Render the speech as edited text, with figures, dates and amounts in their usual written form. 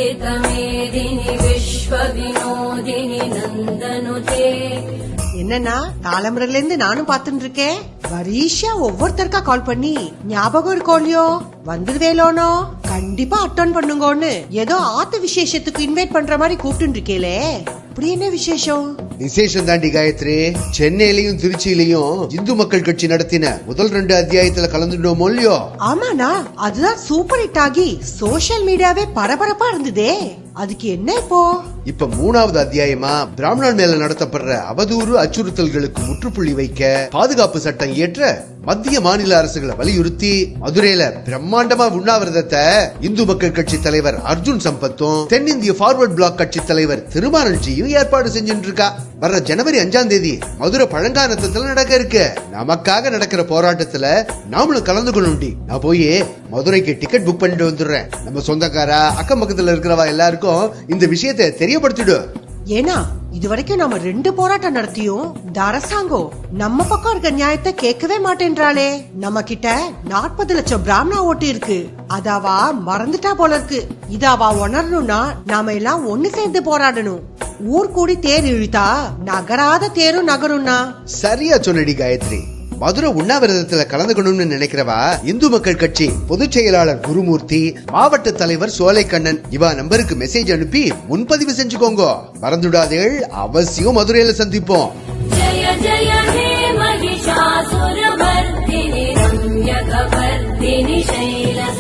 वेदमेदिनि विश्वविनोदिनि नन्दनुते என்னன்னா காலம்பரல இருந்து நானும் பாத்துட்டு இருக்கேன். வரிசையா ஒவ்வொருத்தருக்கா கால் பண்ணி ஞாபகம் இருக்கோ இல்லையோ வந்துருவேலோனோ கண்டிப்பா அட்டன் பண்ணுங்கன்னு ஏதோ ஆத்து விசேஷத்துக்கு இன்வைட் பண்ற மாதிரி கூப்பிட்டு இருக்கேலே. அப்படி என்ன விசேஷம்? விசேஷம் தாண்டி காயத்ரி. சென்னையிலயும் திருச்சியிலயும் இந்து மக்கள் கட்சி நடத்தின முதல் 2 அத்தியாயத்துல கலந்துட்டோமோ இல்லையோ? ஆமாண்ணா, அதுதான் சூப்பர் ஹிட் ஆகி சோசியல் மீடியாவே பரபரப்பா இருந்ததே. அதுக்கு என்ன இப்போ? இப்ப 3வது அத்தியாயமா பிராமணன் மேல நடத்தப்படுற அவதூறு அச்சுறுத்தல்களுக்கு முற்றுப்புள்ளி வைக்க பாதுகாப்பு சட்டம் இயற்ற மத்திய மாநில அரசுகளை வலியுறுத்தி மதுரையில பிரம்மாண்டமா உண்ணாவிரதத்தை இந்து மக்கள் கட்சி தலைவர் அர்ஜுன் சம்பத்தும் தென்னிந்திய ஃபார்வர்ட் பிளாக் கட்சி தலைவர் திருமாரஞ்சியும் ஏற்பாடு செஞ்சுட்டு இருக்கா. வர்ற ஜனவரி 5ஆம் தேதி மதுரை பழங்கானத்துல நடக்க இருக்கு. நமக்காக நடக்கிற போராட்டத்துல நாமளும் கலந்துக்கணும். நான் போய் மதுரைக்கு டிக்கெட் புக் பண்ணிட்டு வந்துடுறேன். நம்ம சொந்தக்காரா அக்கம் பக்கத்துல இருக்கிறவா எல்லாருக்கும் இந்த விஷயத்தை தெரியப்படுத்திடு. ஏன்னா இதுவரைக்கும் நம்ம 2 போராட்டம் நடத்தியும் இந்த அரசாங்கம் நம்ம பக்கம் இருக்க நியாயத்தை கேட்கவே மாட்டேன்றாளே. நம்ம கிட்ட 40 லட்சம் பிராமணா ஓட்டு இருக்கு. அதாவா மறந்துட்டா போல இருக்கு. இதாவா உணரணும்னா நாம எல்லாம் ஒண்ணு சேர்ந்து போராடணும். ஊர் கூடி தேர் இழுத்தா நகராத தேரும் நகரும்னா. சரியா சொன்னடி காயத்ரி. மதுரை உண்ணாவிரதத்துல கலந்துக்கணும்னு நினைக்கிறவா இந்து மக்கள் கட்சி பொதுச் செயலாளர் குருமூர்த்தி, மாவட்ட தலைவர் சோலைக்கண்ணன் இவா நம்பருக்கு மெசேஜ் அனுப்பி முன்பதிவு செஞ்சுக்கோங்க. மறந்துடாதீர்கள், அவசியம் மதுரையில சந்திப்போம். जय जय हे महिषासुरमर्दिनि रम्यकवर्दिनि शैलस